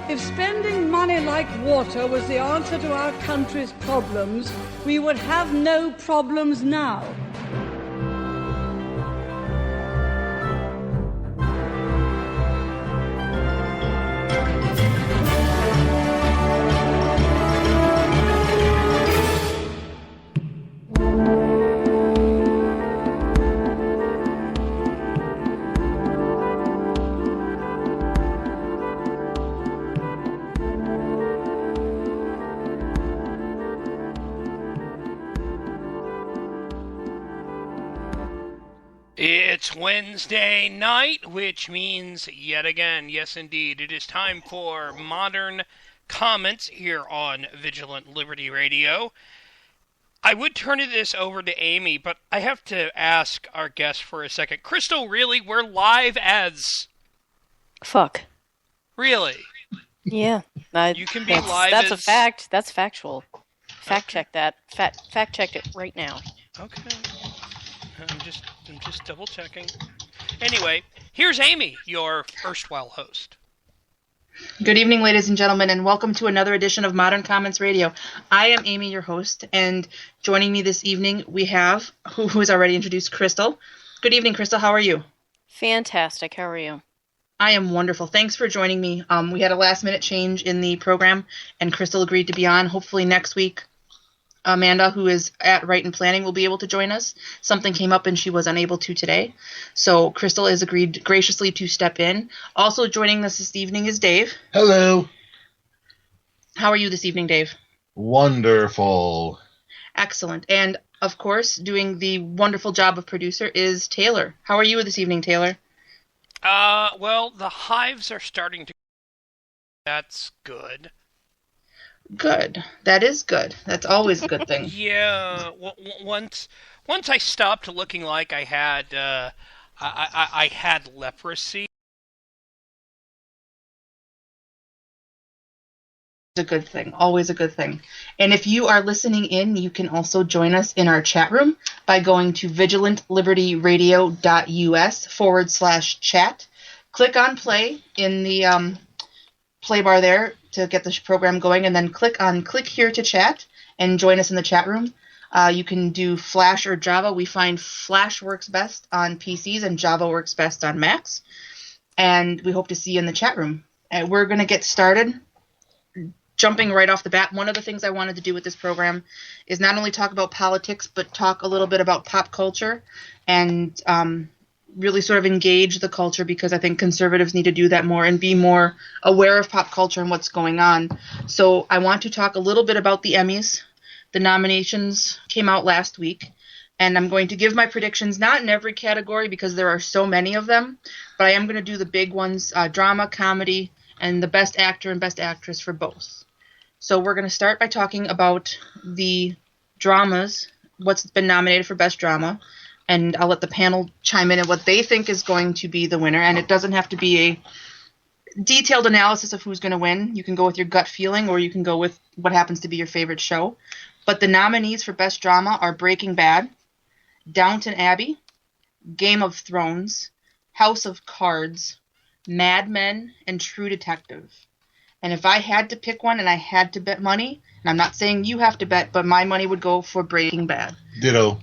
If spending money like water was the answer to our country's problems, we would have no problems now. It's Wednesday night, which means, yet again, yes indeed, it is time for Modern Comments here on Vigilant Liberty Radio. I would turn this over to Amy, but I have to ask our guest for a second. Crystal, really? We're live as... Fuck. Really? Yeah. You can be live That's as... a fact. That's factual. Fact check that. Fact check it right now. Okay. I'm just double checking. Anyway, here's Amy, your erstwhile host. Good evening, ladies and gentlemen, and welcome to another edition of Modern Comments Radio. I am Amy, your host, and joining me this evening we have, who is already introduced, Crystal. Good evening, Crystal. How are you? Fantastic. How are you? I am wonderful. Thanks for joining me. We had a last-minute change in the program, and Crystal agreed to be on. Hopefully next week, Amanda, who is at Write and Planning, will be able to join us. Something came up and she was unable to today. So Crystal has agreed graciously to step in. Also joining us this evening is Dave. Hello. How are you this evening, Dave? Wonderful. Excellent. And, of course, doing the wonderful job of producer is Taylor. How are you this evening, Taylor? Well, the hives are starting to... That's good. Good. That is good. That's always a good thing. Yeah. Once I stopped looking like I had I had leprosy. A good thing. Always a good thing. And if you are listening in, you can also join us in our chat room by going to vigilantlibertyradio.us/chat. Click on play in the play bar there to get the program going, and then click here to chat and join us in the chat room. You can do Flash or Java. We find Flash works best on PCs and Java works best on Macs. And we hope to see you in the chat room. And we're going to get started. Jumping right off the bat, one of the things I wanted to do with this program is not only talk about politics, but talk a little bit about pop culture and really sort of engage the culture, because I think conservatives need to do that more and be more aware of pop culture and what's going on. So I want to talk a little bit about the Emmys. The nominations came out last week, and I'm going to give my predictions, not in every category because there are so many of them, but I am going to do the big ones, drama, comedy, and the best actor and best actress for both. So we're going to start by talking about the dramas, what's been nominated for best drama, and I'll let the panel chime in on what they think is going to be the winner. And it doesn't have to be a detailed analysis of who's going to win. You can go with your gut feeling, or you can go with what happens to be your favorite show. But the nominees for best drama are Breaking Bad, Downton Abbey, Game of Thrones, House of Cards, Mad Men, and True Detective. And if I had to pick one and I had to bet money, and I'm not saying you have to bet, but my money would go for Breaking Bad. Ditto.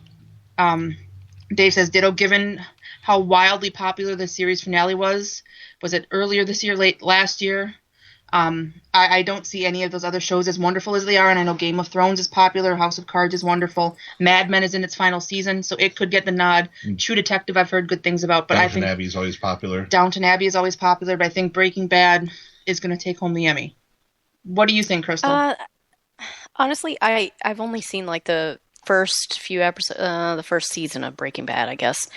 Dave says ditto, given how wildly popular the series finale was. Was it earlier this year, late last year? I don't see any of those other shows as wonderful as they are, and I know Game of Thrones is popular, House of Cards is wonderful, Mad Men is in its final season, so it could get the nod. True Detective I've heard good things about, but I think Downton Abbey is always popular. Downton Abbey is always popular, but I think Breaking Bad is going to take home the Emmy. What do you think, Crystal? Honestly, I've only seen like the first few episodes, the first season of Breaking Bad, I guess,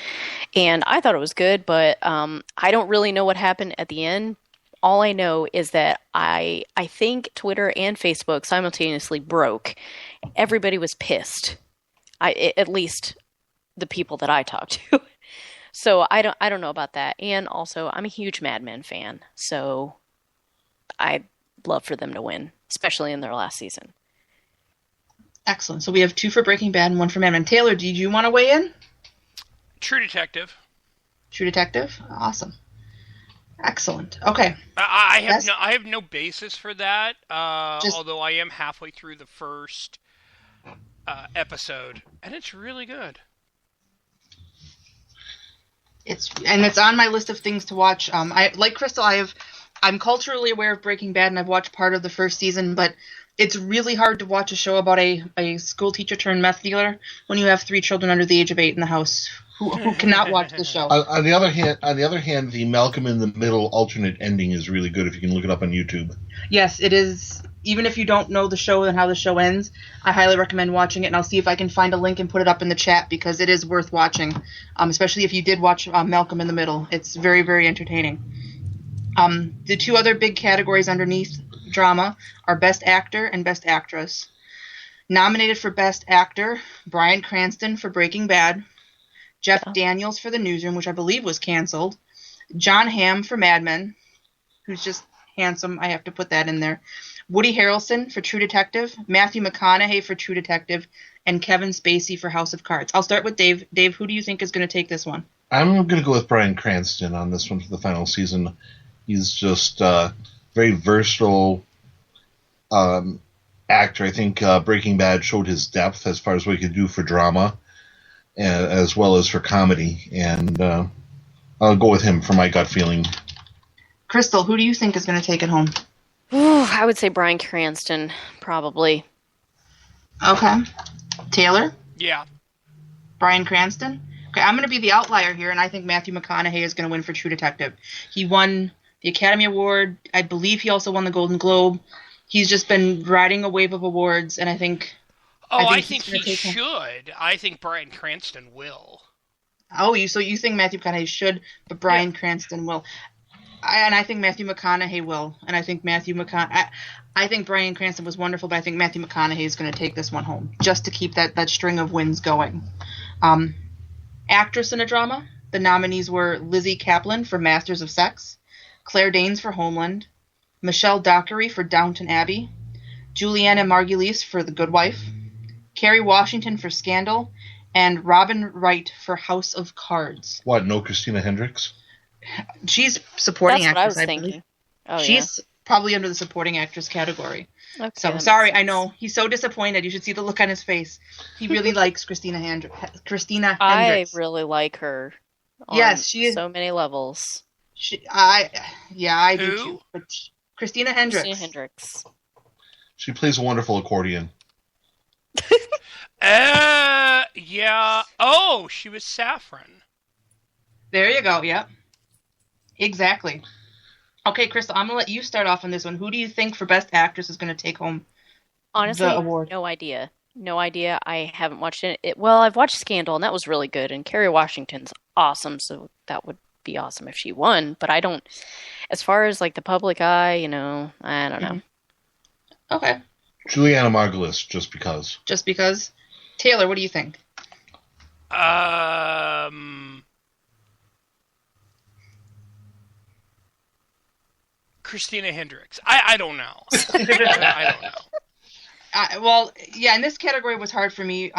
and I thought it was good, but I don't really know what happened at the end. All I know is that I think Twitter and Facebook simultaneously broke. Everybody was pissed. At least the people that I talked to. So I don't know about that. And also, I'm a huge Mad Men fan, so I'd love for them to win, especially in their last season. Excellent. So we have 2 for Breaking Bad and 1 for Mad Men. Taylor, did you want to weigh in? True Detective. True Detective? Awesome. Excellent. Okay. I have no basis for that, although I am halfway through the first episode, and it's really good. It's on my list of things to watch. Like Crystal, I'm culturally aware of Breaking Bad, and I've watched part of the first season, but it's really hard to watch a show about a school teacher turned meth dealer when you have 3 children under the age of 8 in the house who cannot watch the show. On the other hand, the Malcolm in the Middle alternate ending is really good if you can look it up on YouTube. Yes, it is. Even if you don't know the show and how the show ends, I highly recommend watching it, and I'll see if I can find a link and put it up in the chat because it is worth watching, especially if you did watch Malcolm in the Middle. It's very, very entertaining. The 2 other big categories underneath drama are Best Actor and Best Actress. Nominated for Best Actor, Bryan Cranston for Breaking Bad, Jeff Daniels for The Newsroom, which I believe was canceled, Jon Hamm for Mad Men, who's just handsome, I have to put that in there, Woody Harrelson for True Detective, Matthew McConaughey for True Detective, and Kevin Spacey for House of Cards. I'll start with Dave. Dave, who do you think is going to take this one? I'm going to go with Bryan Cranston on this one for the final season. He's just a very versatile actor. I think Breaking Bad showed his depth as far as what he could do for drama, as well as for comedy. And I'll go with him for my gut feeling. Crystal, who do you think is going to take it home? I would say Bryan Cranston, probably. Okay. Taylor? Yeah. Bryan Cranston? Okay, I'm going to be the outlier here, and I think Matthew McConaughey is going to win for True Detective. He won the Academy Award. I believe he also won the Golden Globe. He's just been riding a wave of awards, and I think... I think he should. I think Bryan Cranston will. So you think Matthew McConaughey should, but Bryan Cranston will. I think Matthew McConaughey will, and I think I think Bryan Cranston was wonderful, but I think Matthew McConaughey is going to take this one home, just to keep that string of wins going. Actress in a drama, the nominees were Lizzie Kaplan for Masters of Sex, Claire Danes for Homeland, Michelle Dockery for Downton Abbey, Juliana Margulies for The Good Wife, Kerry Washington for Scandal, and Robin Wright for House of Cards. What, no Christina Hendricks? She's supporting actress. That's what I was thinking. Oh, she's probably under the supporting actress category. Okay, so sorry, I know he's so disappointed. You should see the look on his face. He really likes Christina Hendricks. I really like her. Yes, she is so many levels. I do Who? too. But Christina Hendricks. She plays a wonderful accordion. Yeah. Oh, she was Saffron. There you go. Yep. Exactly. Okay, Crystal, I'm going to let you start off on this one. Who do you think for Best Actress is going to take home Honestly, the award? No idea. No idea. I haven't watched it. Well, I've watched Scandal, and that was really good. And Kerry Washington's awesome, so that would be awesome if she won. But I don't... As far as, like, the public eye, I don't know. Okay. Juliana Margulies, just because. Just because? Taylor, what do you think? Christina Hendricks. I don't know. I don't know. Well, yeah, in this category it was hard for me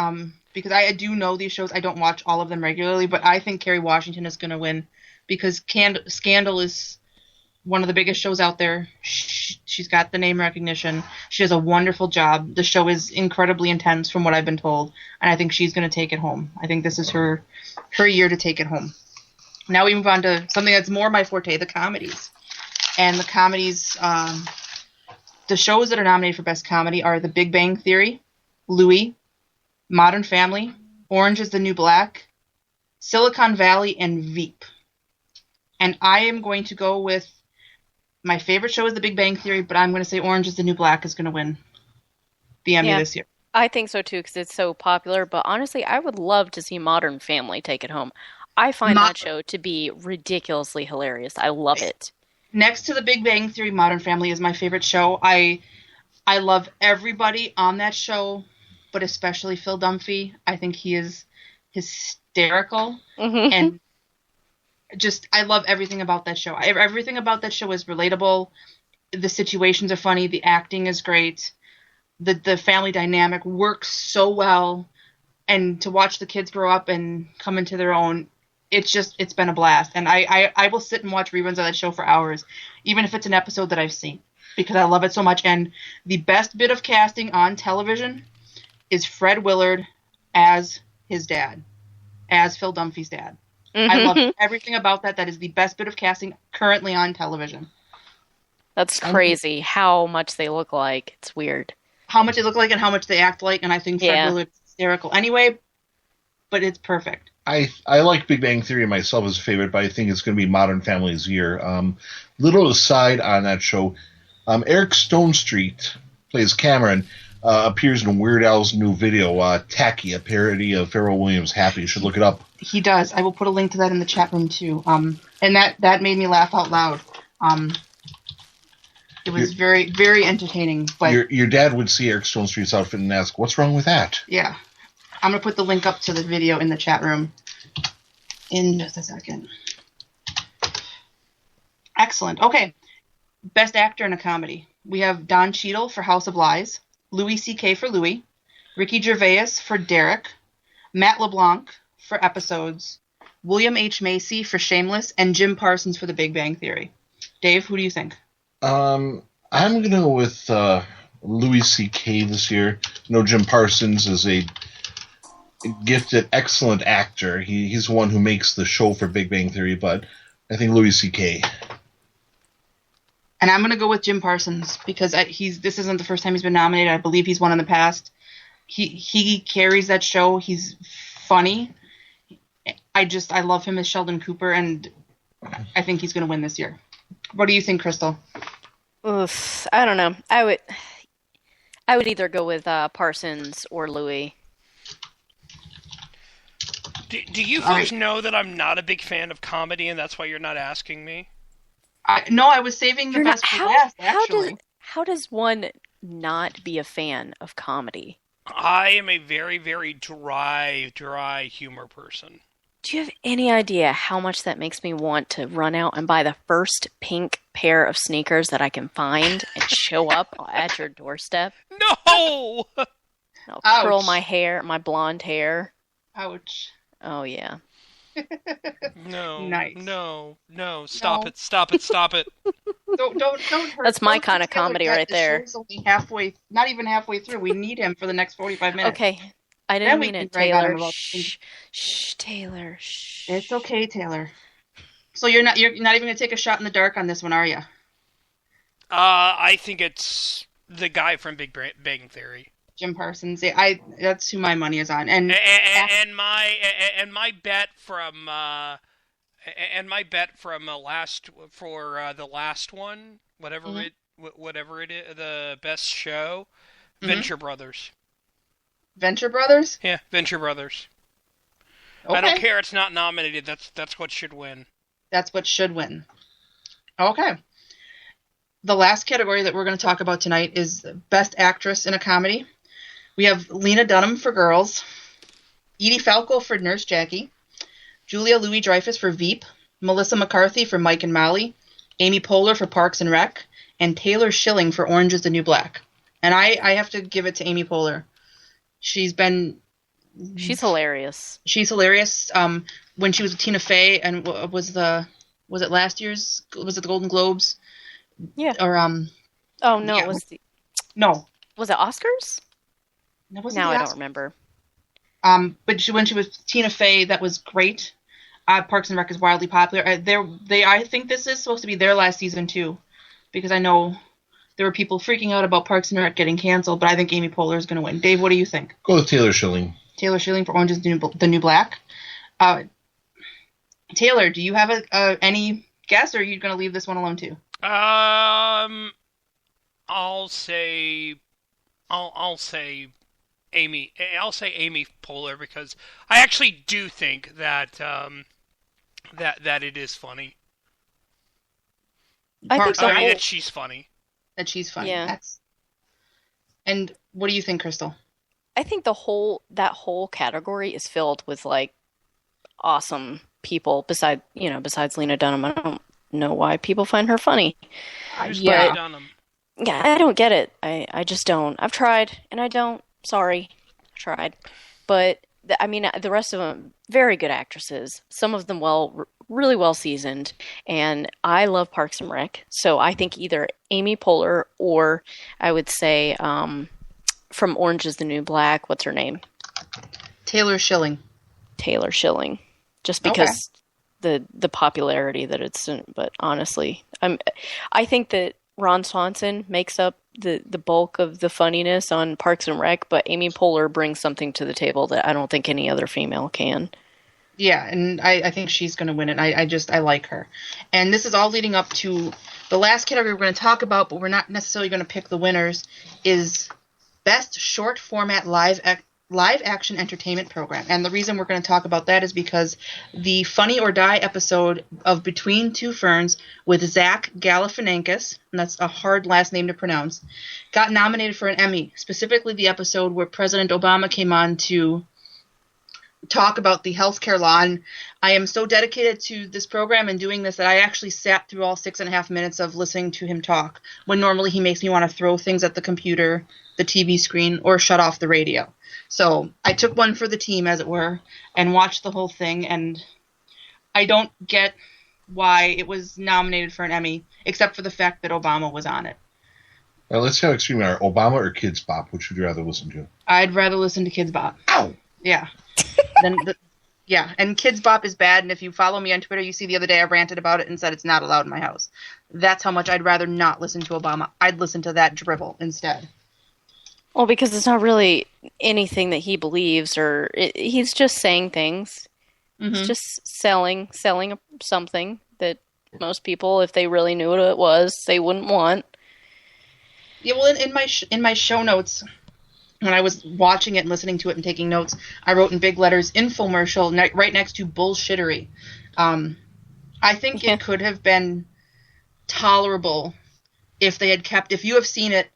because I do know these shows. I don't watch all of them regularly, but I think Kerry Washington is going to win because Scandal is one of the biggest shows out there. She's got the name recognition. She does a wonderful job. The show is incredibly intense from what I've been told, and I think she's going to take it home. I think this is her year to take it home. Now we move on to something that's more my forte, the comedies. And the comedies, the shows that are nominated for Best Comedy are The Big Bang Theory, Louie, Modern Family, Orange is the New Black, Silicon Valley, and Veep. And I am going to go with my favorite show is The Big Bang Theory, but I'm going to say Orange is the New Black is going to win the Emmy this year. I think so too because it's so popular. But honestly, I would love to see Modern Family take it home. I find that show to be ridiculously hilarious. I love it. Next to The Big Bang Theory, Modern Family is my favorite show. I love everybody on that show, but especially Phil Dunphy. I think he is hysterical. And just, I love everything about that show. Everything about that show is relatable. The situations are funny. The acting is great. The family dynamic works so well. And to watch the kids grow up and come into their own, it's been a blast. And I will sit and watch reruns of that show for hours, even if it's an episode that I've seen, because I love it so much. And the best bit of casting on television is Fred Willard as his dad, as Phil Dunphy's dad. I love everything about that. That is the best bit of casting currently on television. That's crazy how much they look like. It's weird. How much they look like and how much they act like, and I think Fred Willard is hysterical anyway, but it's perfect. I like Big Bang Theory myself as a favorite, but I think it's going to be Modern Family's year. Little aside on that show, Eric Stonestreet plays Cameron, appears in Weird Al's new video, Tacky, a parody of Pharrell Williams' Happy. You should look it up. He does. I will put a link to that in the chat room, too. And that made me laugh out loud. It was very, very entertaining. But your dad would see Eric Stonestreet's outfit and ask, "What's wrong with that?" Yeah. I'm going to put the link up to the video in the chat room in just a second. Excellent. Okay. Best actor in a comedy. We have Don Cheadle for House of Lies, Louis C.K. for Louis, Ricky Gervais for Derek, Matt LeBlanc for Episodes, William H. Macy for Shameless, and Jim Parsons for The Big Bang Theory. Dave, who do you think? I'm going to go with Louis C.K. this year. Jim Parsons is a gifted, excellent actor. He's the one who makes the show for Big Bang Theory, but I think Louis C.K. And I'm going to go with Jim Parsons because this isn't the first time he's been nominated. I believe he's won in the past. He carries that show. He's funny. I love him as Sheldon Cooper, and I think he's going to win this year. What do you think, Crystal? Oof, I don't know. I would either go with Parsons or Louis. Do you folks know that I'm not a big fan of comedy, and that's why you're not asking me? No, I was saving the best for last, actually. How does one not be a fan of comedy? I am a very, very dry humor person. Do you have any idea how much that makes me want to run out and buy the first pink pair of sneakers that I can find and show up at your doorstep? No! I'll curl my hair, my blonde hair. Ouch. Oh, yeah. No. Nice. No. Stop it. Don't hurt. That's my kind of comedy right there. The show's only not even halfway through. We need him for the next 45 minutes. Okay. I didn't mean it, Taylor. Shh, Taylor. Shh. It's okay, Taylor. So you're not even going to take a shot in the dark on this one, are you? I think it's the guy from Big Bang Theory. Jim Parsons. Yeah, that's who my money is on. And my bet from the last one, whatever it is, the best show, Venture Brothers. Venture Brothers? Yeah, Venture Brothers. Okay. I don't care. It's not nominated. That's what should win. That's what should win. Okay. The last category that we're going to talk about tonight is Best Actress in a Comedy. We have Lena Dunham for Girls, Edie Falco for Nurse Jackie, Julia Louis-Dreyfus for Veep, Melissa McCarthy for Mike and Molly, Amy Poehler for Parks and Rec, and Taylor Schilling for Orange is the New Black. And I have to give it to Amy Poehler. She's hilarious. She's hilarious. When she was with Tina Fey, and was it last year's? Was it the Golden Globes? Yeah. Or Oh no, yeah. It was the. No. Was it Oscars? No, wasn't now the I Oscars? don't remember. But when she was Tina Fey, that was great. Parks and Rec is wildly popular. I think this is supposed to be their last season too, because I know there were people freaking out about Parks and Rec getting canceled, but I think Amy Poehler is going to win. Dave, what do you think? Go with Taylor Schilling. Taylor Schilling for Orange is the New Black. Taylor, do you have any guess, or are you going to leave this one alone too? I'll say Amy. I'll say Amy Poehler because I actually do think that that it is funny. I think Parks the I and mean, whole, that she's funny. that she's funny. Yeah. And what do you think, Crystal? I think that whole category is filled with like awesome people besides Lena Dunham. I don't know why people find her funny. Who's Yeah. Lena Dunham? Yeah, I don't get it. I just don't. I've tried and I don't. Sorry. I tried. But I mean, the rest of them very good actresses. Some of them really well seasoned, and I love Parks and Rec. So I think either Amy Poehler or I would say from Orange is the New Black. What's her name? Taylor Schilling. Taylor Schilling. Just Okay. because the popularity that it's in, but honestly, I think that Ron Swanson makes up the bulk of the funniness on Parks and Rec, but Amy Poehler brings something to the table that I don't think any other female can. Yeah, and I think she's going to win it. I like her. And this is all leading up to the last category we're going to talk about, but we're not necessarily going to pick the winners, is Best Short Format Live Action Entertainment Program. And the reason we're going to talk about that is because the Funny or Die episode of Between Two Ferns with Zach Galifianakis, and that's a hard last name to pronounce, got nominated for an Emmy, specifically the episode where President Obama came on to talk about the healthcare law. And I am so dedicated to this program and doing this that I actually sat through all 6.5 minutes of listening to him talk, when normally he makes me want to throw things at the computer, the TV screen, or shut off the radio. So I took one for the team, as it were, and watched the whole thing, and I don't get why it was nominated for an Emmy, except for the fact that Obama was on it. Now, let's see how extreme we are. Obama or Kids Bop? Which would you rather listen to? I'd rather listen to Kids Bop. Ow! Yeah. Yeah, and Kids Bop is bad, and if you follow me on Twitter, you see the other day I ranted about it and said it's not allowed in my house. That's how much I'd rather not listen to Obama. I'd listen to that drivel instead. Well, because it's not really anything that he believes, or he's just saying things. Mm-hmm. He's just selling something that most people, if they really knew what it was, they wouldn't want. Yeah, well, in my show notes, when I was watching it and listening to it and taking notes, I wrote in big letters, infomercial, right next to bullshittery. I think it could have been tolerable if they had kept, if you have seen it,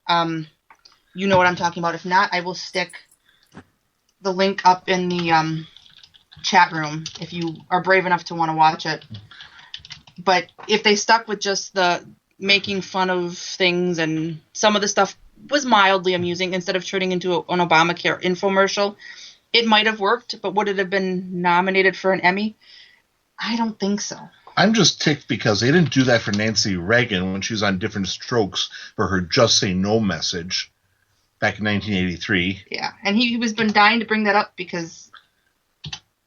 you know what I'm talking about. If not, I will stick the link up in the chat room if you are brave enough to want to watch it. But if they stuck with just the making fun of things, and some of the stuff was mildly amusing instead of turning into an Obamacare infomercial, it might have worked, but would it have been nominated for an Emmy? I don't think so. I'm just ticked because they didn't do that for Nancy Reagan when she was on Different Strokes for her Just Say No message back in 1983. Yeah, and he was been dying to bring that up because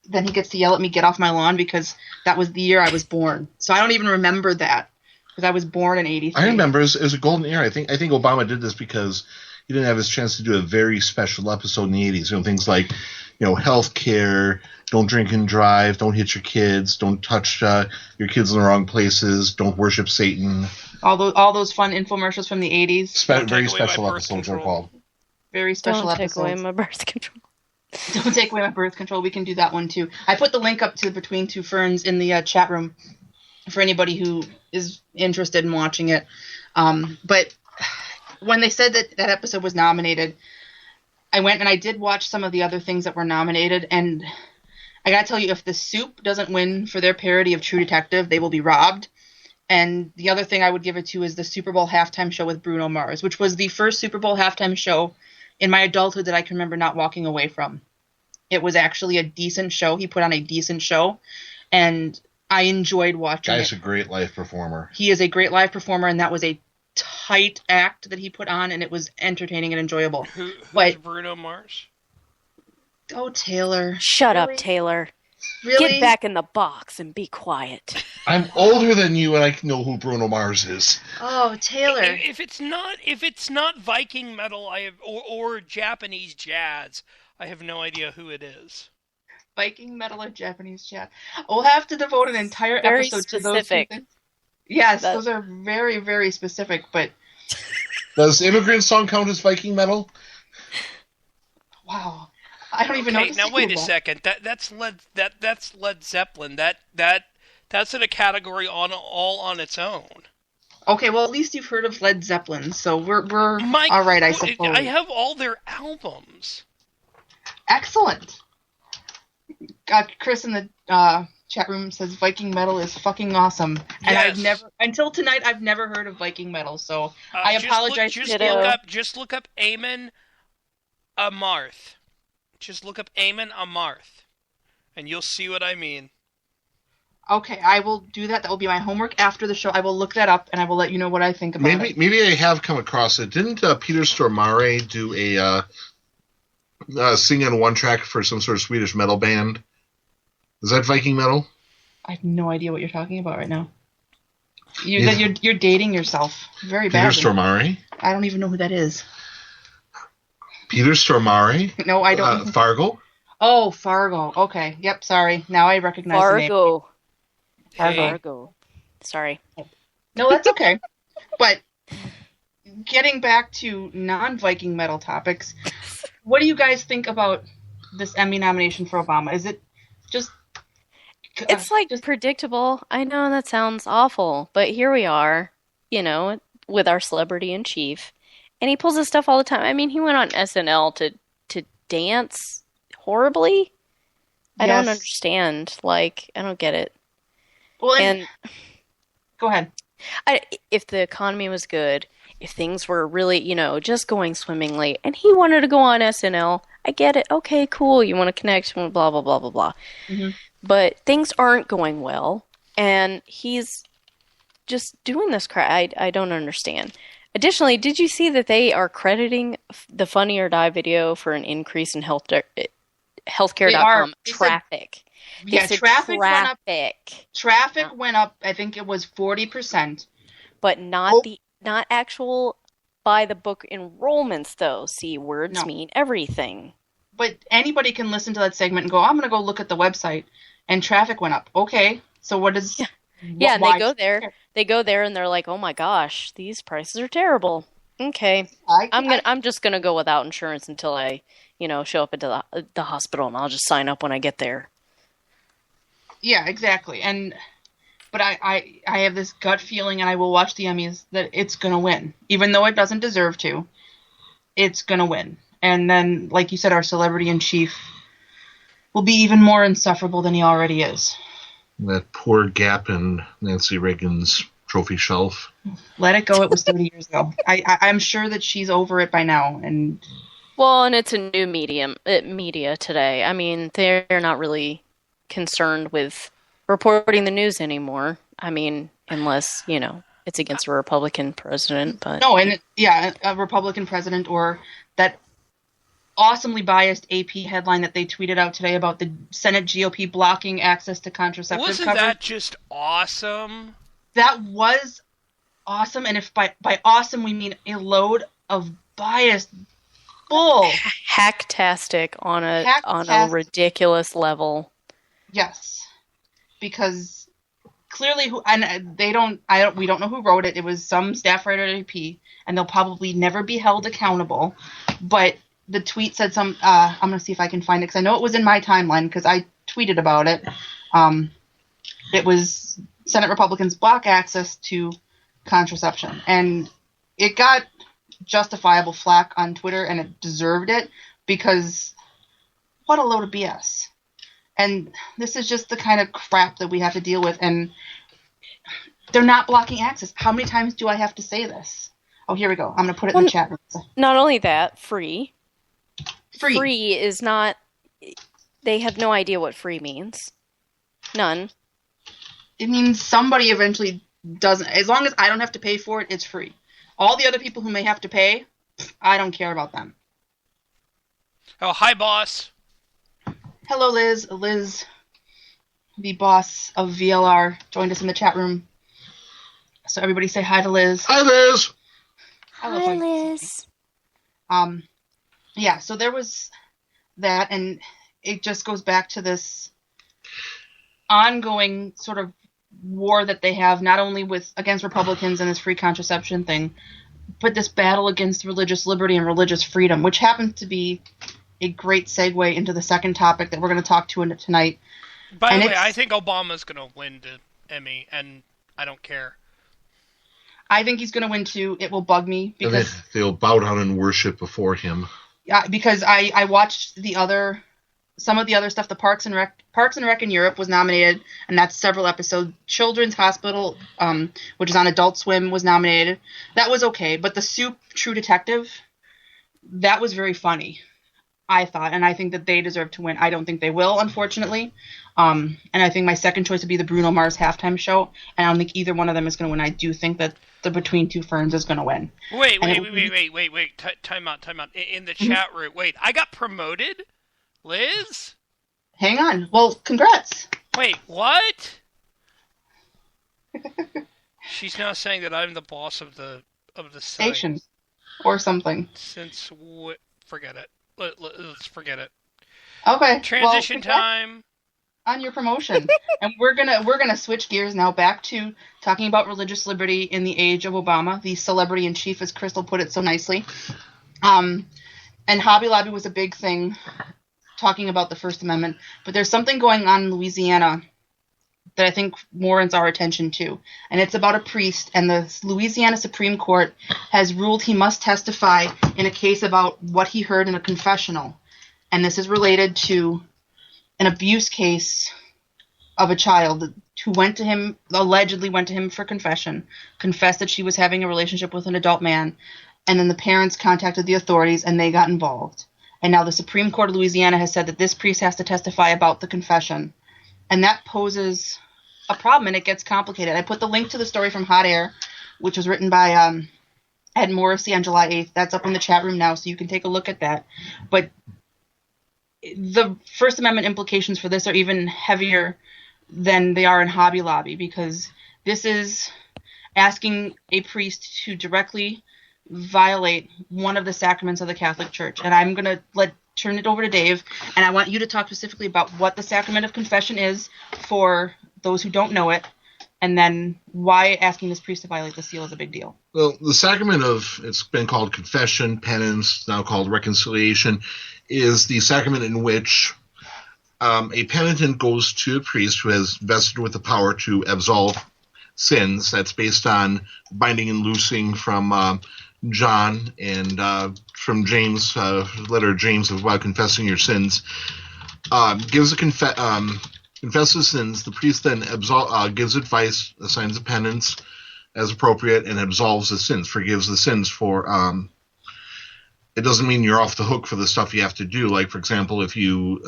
then he gets to yell at me, get off my lawn, because that was the year I was born. So I don't even remember that, because I was born in 83. I remember it was a golden era. I think Obama did this because he didn't have his chance to do a very special episode in the 80s. You know, things like, health care, don't drink and drive, don't hit your kids, don't touch your kids in the wrong places, don't worship Satan. All those fun infomercials from the 80s. Very special episodes are called. Very special Don't episodes. take away my birth control. Don't take away my birth control. We can do that one too. I put the link up to Between Two Ferns in the chat room for anybody who is interested in watching it. But when they said that episode was nominated, I went and I did watch some of the other things that were nominated, and I gotta tell you, if The Soup doesn't win for their parody of True Detective, they will be robbed. And the other thing I would give it to is the Super Bowl halftime show with Bruno Mars, which was the first Super Bowl halftime show in my adulthood that I can remember not walking away from. It was actually a decent show. He put on a decent show, and I enjoyed watching it. Guy's a great live performer. He is a great live performer, and that was a tight act that he put on, and it was entertaining and enjoyable. Who's Bruno Mars? Oh, Taylor. Shut Really? up, Taylor. Really? Get back in the box and be quiet. I'm older than you, and I know who Bruno Mars is. Oh, Taylor. If it's not Viking metal, or Japanese jazz, I have no idea who it is. Viking metal or Japanese chat. We'll have to devote an entire Very episode to specific. those. Yes, those are very, very specific, but Does Immigrant Song count as Viking metal? wow. I don't even know. Okay, now wait a second. That's Led Zeppelin. That's in a category all on its own. Okay, well, at least you've heard of Led Zeppelin, so we're Mike, all right, I suppose. I have all their albums. Excellent. Chris in the chat room says Viking metal is fucking awesome, and Yes. until tonight I've never heard of Viking metal, so I apologize. Just look up Amon Amarth. Just look up Amon Amarth, and you'll see what I mean. Okay, I will do that. That will be my homework after the show. I will look that up, and I will let you know what I think about it. Maybe I have come across it. Didn't Peter Stormare do a sing on one track for some sort of Swedish metal band? Is that Viking metal? I have no idea what you're talking about right now. You're dating yourself very badly. Peter Stormare? I don't even know who that is. Peter Stormare? No, I don't. Fargo? Oh, Fargo. Okay. Yep, sorry. Now I recognize the name. Fargo. Sorry. No, that's okay. But getting back to non-Viking metal topics, what do you guys think about this Emmy nomination for Obama? Is it just... It's predictable. I know that sounds awful, but here we are, with our celebrity in chief. And he pulls this stuff all the time. I mean, he went on SNL to dance horribly. I don't understand. I don't get it. Well, and go ahead. If the economy was good, if things were really, just going swimmingly, and he wanted to go on SNL, I get it. Okay, cool. You want to connect, blah, blah, blah, blah, blah. Mm-hmm. But things aren't going well, and he's just doing this crap. I don't understand. Additionally, did you see that they are crediting the Funny or Die video for an increase in healthcare.com traffic? Traffic went up. Traffic went up. I think it was 40%. But not actual by the book enrollments, though. See, words mean everything. But anybody can listen to that segment and go, I'm going to go look at the website, and traffic went up. Okay, so what is... Yeah, and they go there. They go there, and they're like, "Oh my gosh, these prices are terrible." Okay, I'm just gonna go without insurance until I, show up at the hospital, and I'll just sign up when I get there. Yeah, exactly. But I have this gut feeling, and I will watch the Emmys, that it's gonna win, even though it doesn't deserve to. It's gonna win, and then, like you said, our celebrity in chief will be even more insufferable than he already is. That poor gap in Nancy Reagan's trophy shelf. Let it go. It was 30 years ago. I'm sure that she's over it by now. And it's a new media today. I mean, they're not really concerned with reporting the news anymore. I mean, unless, it's against a Republican president. But no, and a Republican president, or that awesomely biased AP headline that they tweeted out today about the Senate GOP blocking access to contraceptive Wasn't coverage. that just awesome? That was awesome, and if by awesome we mean a load of biased bull. Hacktastic on a ridiculous level. Yes. Because clearly we don't know who wrote it. It was some staff writer at AP, and they'll probably never be held accountable, but the tweet said I'm going to see if I can find it, because I know it was in my timeline, because I tweeted about it. It was Senate Republicans block access to contraception. And it got justifiable flack on Twitter, and it deserved it, because what a load of BS. And this is just the kind of crap that we have to deal with. And they're not blocking access. How many times do I have to say this? Oh, here we go. I'm going to put it in the chat room. Not only that, free is not... They have no idea what free means. None. It means somebody eventually doesn't... As long as I don't have to pay for it, it's free. All the other people who may have to pay, I don't care about them. Oh, hi, boss. Hello, Liz. Liz, the boss of VLR, joined us in the chat room. So everybody say hi to Liz. Hi, Liz. Hi, Liz. Yeah, so there was that, and it just goes back to this ongoing sort of war that they have, not only against Republicans and this free contraception thing, but this battle against religious liberty and religious freedom, which happens to be a great segue into the second topic that we're going to talk to tonight. By the way, I think Obama's going to win the Emmy, and I don't care. I think he's going to win too. It will bug me And because they'll bow down and worship before him. because I watched some of the other stuff. The Parks and Rec in Europe was nominated, and that's several episodes. Children's Hospital, which is on Adult Swim, was nominated. That was okay, but the Soup True Detective, that was very funny, I thought, and I think that they deserve to win. I don't think they will, unfortunately. And I think my second choice would be the Bruno Mars halftime show, and I don't think either one of them is going to win. I do think that the Between Two Ferns is going to win. Wait. Time out. In the chat room. Wait, I got promoted? Liz? Hang on. Well, congrats. Wait, what? She's now saying that I'm the boss of the site. Station. Or something. Forget it. Let's forget it. Okay. Transition time. On your promotion. And we're gonna switch gears now back to talking about religious liberty in the age of Obama, the celebrity in chief, as Crystal put it so nicely. And Hobby Lobby was a big thing talking about the First Amendment, but there's something going on in Louisiana that I think warrants our attention too. And it's about a priest, and the Louisiana Supreme Court has ruled he must testify in a case about what he heard in a confessional. And this is related to an abuse case of a child who allegedly went to him for confession, confessed that she was having a relationship with an adult man, and then the parents contacted the authorities and they got involved. And now the Supreme Court of Louisiana has said that this priest has to testify about the confession. And that poses a problem, and it gets complicated. I put the link to the story from Hot Air, which was written by Ed Morrissey on July 8th. That's up in the chat room now, so you can take a look at that. But the First Amendment implications for this are even heavier than they are in Hobby Lobby, because this is asking a priest to directly violate one of the sacraments of the Catholic Church. And I'm going to turn it over to Dave, and I want you to talk specifically about what the sacrament of confession is for those who don't know it, and then why asking this priest to violate the seal is a big deal. Well, the sacrament it's been called confession, penance, now called reconciliation, is the sacrament in which a penitent goes to a priest who has vested with the power to absolve sins. That's based on binding and loosing from John and from James, letter of James about confessing your sins. Confesses sins. The priest then gives advice, assigns a penance as appropriate, and absolves the sins, forgives the sins for. It doesn't mean you're off the hook for the stuff you have to do. Like, for example, if you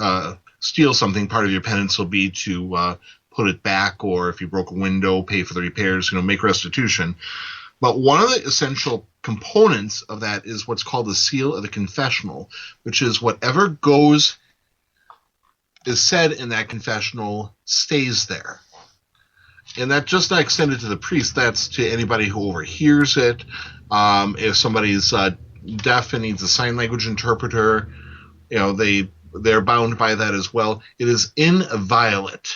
steal something, part of your penance will be to put it back, or if you broke a window, pay for the repairs, make restitution. But one of the essential components of that is what's called the seal of the confessional, which is whatever is said in that confessional stays there. And that's just not extended to the priest. That's to anybody who overhears it. If somebody's deaf and needs a sign language interpreter, they're bound by that as well. It is inviolate.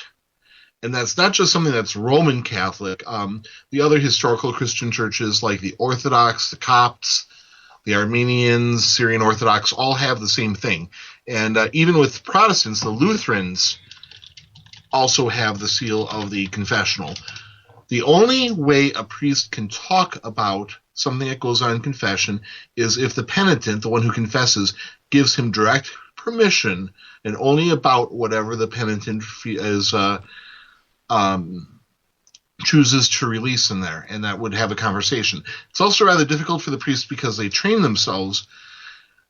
And that's not just something that's Roman Catholic. The other historical Christian churches, like the Orthodox, the Copts, the Armenians, Syrian Orthodox, all have the same thing. And even with Protestants, the Lutherans also have the seal of the confessional. The only way a priest can talk about something that goes on in confession is if the penitent, the one who confesses, gives him direct permission, and only about whatever the penitent is chooses to release in there, and that would have a conversation. It's also rather difficult for the priests because they train themselves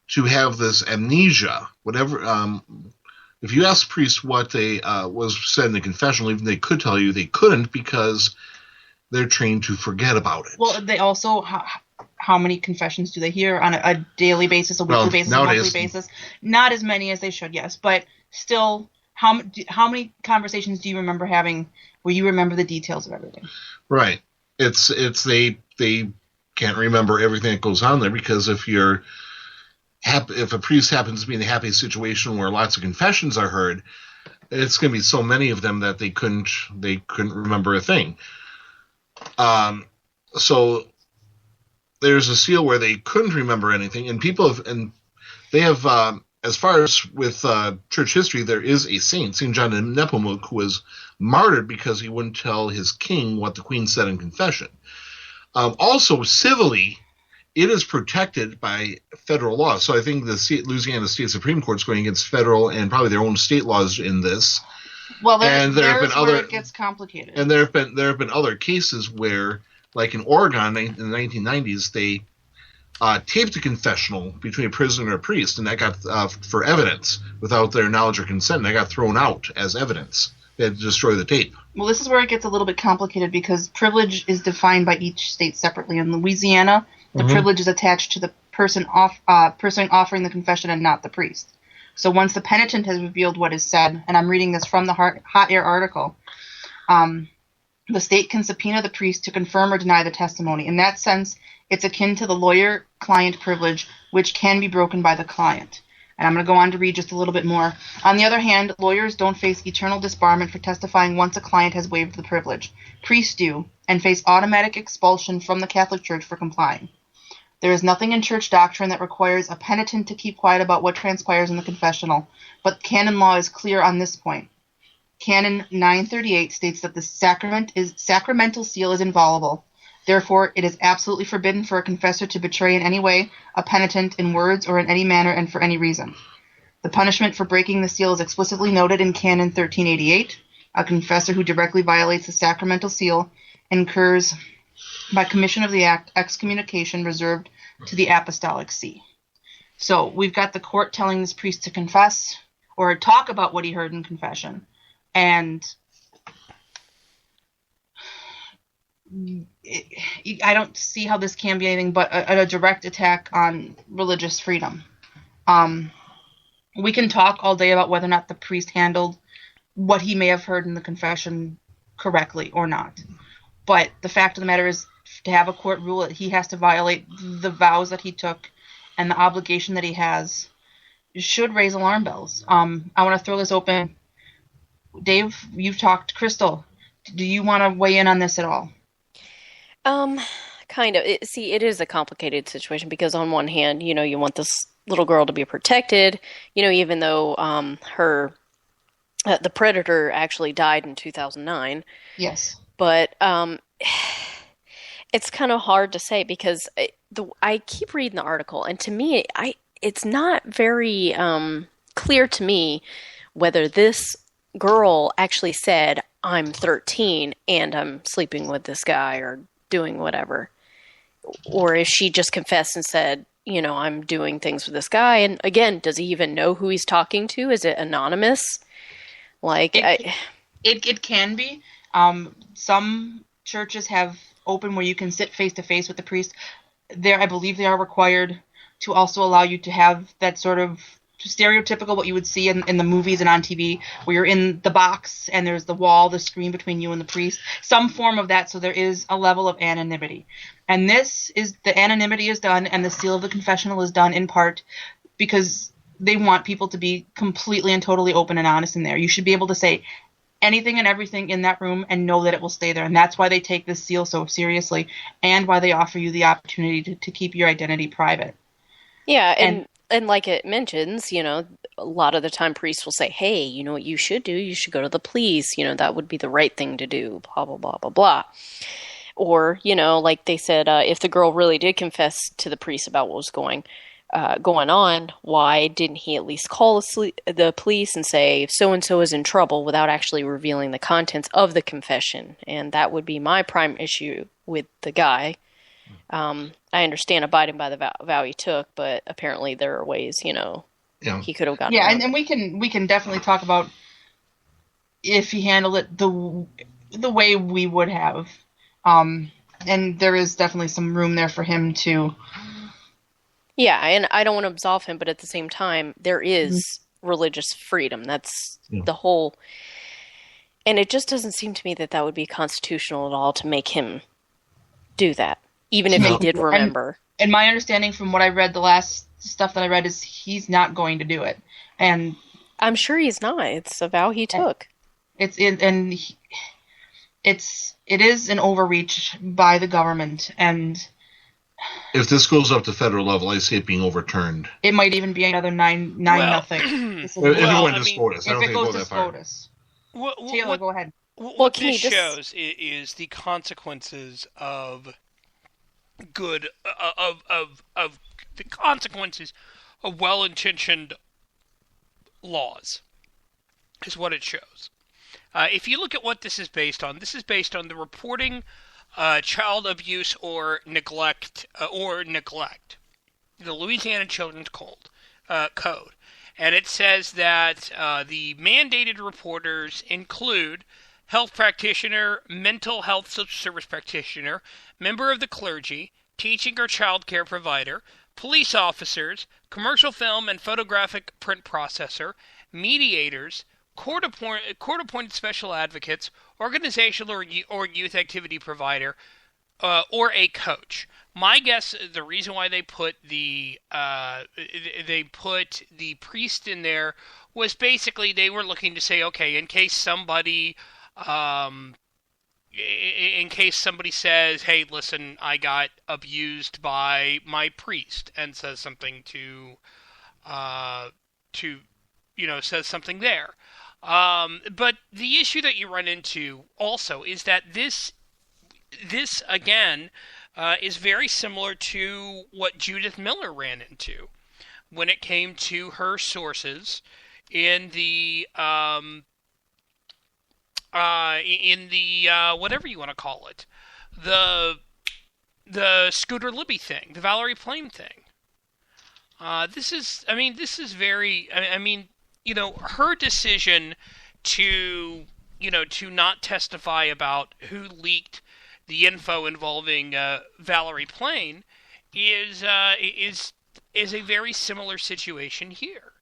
to have this amnesia. Whatever, if you ask priests what they was said in the confessional, even they could tell you, they couldn't because they're trained to forget about it. Well, they also how many confessions do they hear on a daily basis, a weekly basis, nowadays, a monthly basis? Not as many as they should, yes, but still. How many conversations do you remember having where you remember the details of everything? Right. It's they can't remember everything that goes on there, because if a priest happens to be in a happy situation where lots of confessions are heard, it's going to be so many of them that they couldn't remember a thing. So there's a seal where they couldn't remember anything, and they have. As far as with church history, there is a saint, St. John of Nepomuc, who was martyred because he wouldn't tell his king what the queen said in confession. Also, civilly, it is protected by federal law. So I think the Louisiana State Supreme Court is going against federal and probably their own state laws in this. Well, there's where it gets complicated. And there have been other cases where, like in Oregon in the 1990s, they taped a confessional between a prisoner and a priest, and that got for evidence without their knowledge or consent. And that got thrown out as evidence. They had to destroy the tape. Well, this is where it gets a little bit complicated because privilege is defined by each state separately. In Louisiana, the privilege is attached to the person offering the confession and not the priest. So once the penitent has revealed what is said, and I'm reading this from the Hot Air article, the state can subpoena the priest to confirm or deny the testimony. In that sense, it's akin to the lawyer-client privilege, which can be broken by the client. And I'm going to go on to read just a little bit more. On the other hand, lawyers don't face eternal disbarment for testifying once a client has waived the privilege. Priests do, and face automatic expulsion from the Catholic Church for complying. There is nothing in church doctrine that requires a penitent to keep quiet about what transpires in the confessional, but canon law is clear on this point. Canon 938 states that the sacramental seal is inviolable. Therefore, it is absolutely forbidden for a confessor to betray in any way a penitent in words or in any manner and for any reason. The punishment for breaking the seal is explicitly noted in Canon 1388. A confessor who directly violates the sacramental seal incurs, by commission of the act, excommunication reserved to the apostolic see. So we've got the court telling this priest to confess or talk about what he heard in confession. And I don't see how this can be anything but a direct attack on religious freedom. We can talk all day about whether or not the priest handled what he may have heard in the confession correctly or not. But the fact of the matter is, to have a court rule that he has to violate the vows that he took and the obligation that he has should raise alarm bells. I want to throw this open. Dave, you've talked. Crystal, do you want to weigh in on this at all? Kind of. It is a complicated situation because on one hand, you want this little girl to be protected, even though the predator actually died in 2009. Yes. But it's kind of hard to say because I keep reading the article, and to me, it's not very clear to me whether this girl actually said, "I'm 13 and I'm sleeping with this guy," or doing whatever. Or if she just confessed and said, I'm doing things with this guy. And again, does he even know who he's talking to? Is it anonymous? It can be. Some churches have open where you can sit face to face with the priest. I believe they are required to also allow you to have that sort of stereotypical what you would see in the movies and on TV, where you're in the box and there's the wall, the screen between you and the priest, some form of that, so there is a level of anonymity. And the anonymity is done, and the seal of the confessional is done in part because they want people to be completely and totally open and honest in there. You should be able to say anything and everything in that room and know that it will stay there, and that's why they take this seal so seriously and why they offer you the opportunity to keep your identity private. Yeah, and like it mentions, a lot of the time priests will say, hey, you know what you should do? You should go to the police. That would be the right thing to do, blah, blah, blah, blah, blah. Or, like they said, if the girl really did confess to the priest about what was going on, why didn't he at least call the police and say, so-and-so is in trouble without actually revealing the contents of the confession? And that would be my prime issue with the guy. I understand abiding by the vow he took, but apparently there are ways, he could have gotten. Yeah, and we can definitely talk about if he handled it the way we would have, and there is definitely some room there for him to. Yeah, and I don't want to absolve him, but at the same time, there is religious freedom. That's the whole. And it just doesn't seem to me that would be constitutional at all to make him do that. Even if he did remember. And my understanding from what I read, the last stuff that I read, is he's not going to do it. And I'm sure he's not. It's a vow he took. It is an overreach by the government. And if this goes up to federal level, I see it being overturned. It might even be another 9-0. If it went to SCOTUS. I don't think it goes that far. Taylor, go ahead. What this shows is the consequences of good of the consequences of well-intentioned laws, is what it shows. If you look at what this is based on the reporting child abuse or neglect, the Louisiana Children's Code. And it says that the mandated reporters include health practitioner, mental health service practitioner, member of the clergy, teaching or child care provider, police officers, commercial film and photographic print processor, mediators, court-appointed special advocates, organizational or youth activity provider, or a coach. My guess, the reason why they put the priest in there was basically they were looking to say, okay, in case somebody says, hey, listen, I got abused by my priest, and says something says something there. But the issue that you run into also is that this again is very similar to what Judith Miller ran into when it came to her sources in the whatever you want to call it, the Scooter Libby thing, the Valerie Plame thing. This is very. Her decision to not testify about who leaked the info involving Valerie Plame is a very similar situation here.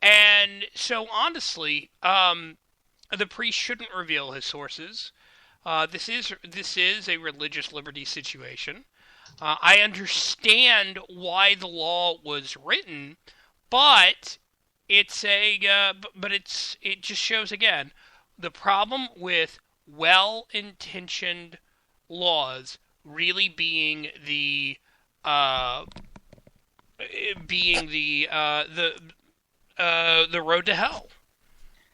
And so honestly, the priest shouldn't reveal his sources. This is a religious liberty situation. I understand why the law was written, but it just shows again the problem with well-intentioned laws really being the road to hell.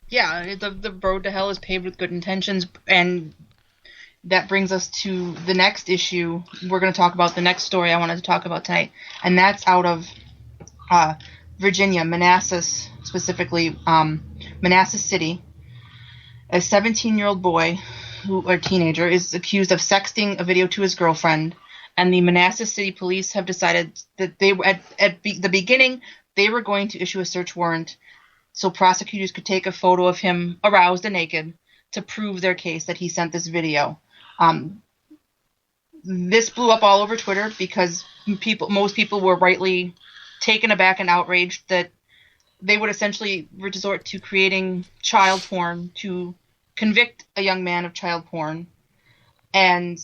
Yeah, the road to hell is paved with good intentions, and that brings us to the next issue. We're going to talk about the next story I wanted to talk about tonight, and that's out of Virginia, Manassas, specifically Manassas City. A 17-year-old boy, or teenager, is accused of sexting a video to his girlfriend, and the Manassas City police have decided that they at the beginning they were going to issue a search warrant so prosecutors could take a photo of him aroused and naked to prove their case that he sent this video. This blew up all over Twitter because most people were rightly taken aback and outraged that they would essentially resort to creating child porn to convict a young man of child porn. And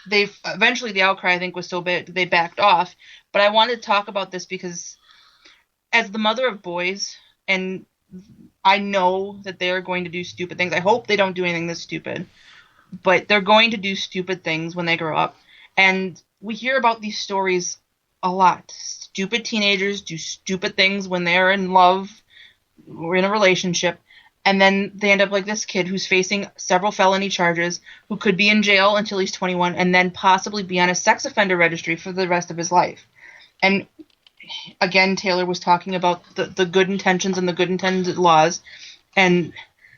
eventually the outcry, I think, was so big they backed off. But I wanted to talk about this because as the mother of boys, and I know that they're going to do stupid things. I hope they don't do anything this stupid. But they're going to do stupid things when they grow up. And we hear about these stories a lot. Stupid teenagers do stupid things when they're in love or in a relationship. And then they end up like this kid who's facing several felony charges, who could be in jail until he's 21 and then possibly be on a sex offender registry for the rest of his life. And again, Taylor was talking about the good intentions and the good intended laws. And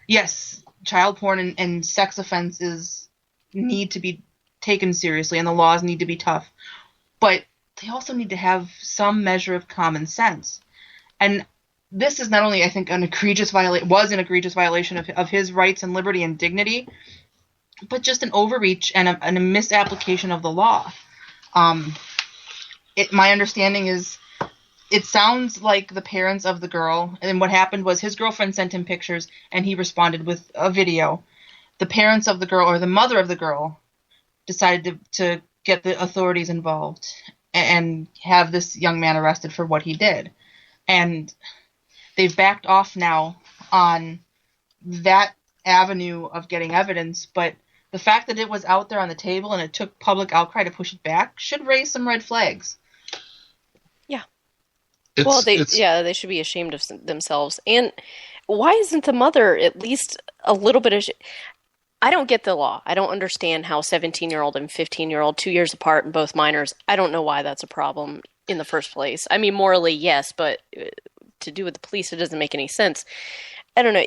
yes, child porn and sex offenses need to be taken seriously and the laws need to be tough. But they also need to have some measure of common sense. And this is not only, I think, an egregious violation of his rights and liberty and dignity, but just an overreach and a misapplication of the law. My understanding is it sounds like the parents of the girl, and what happened was his girlfriend sent him pictures and he responded with a video. The parents of the girl, or the mother of the girl, decided to get the authorities involved and have this young man arrested for what he did. And they've backed off now on that avenue of getting evidence, but the fact that it was out there on the table and it took public outcry to push it back should raise some red flags. Yeah. They should be ashamed of themselves. And why isn't the mother at least a little bit I don't get the law. I don't understand how 17-year-old and 15-year-old, 2 years apart and both minors, I don't know why that's a problem in the first place. I mean, morally, yes, but to do with the police, it doesn't make any sense. I don't know.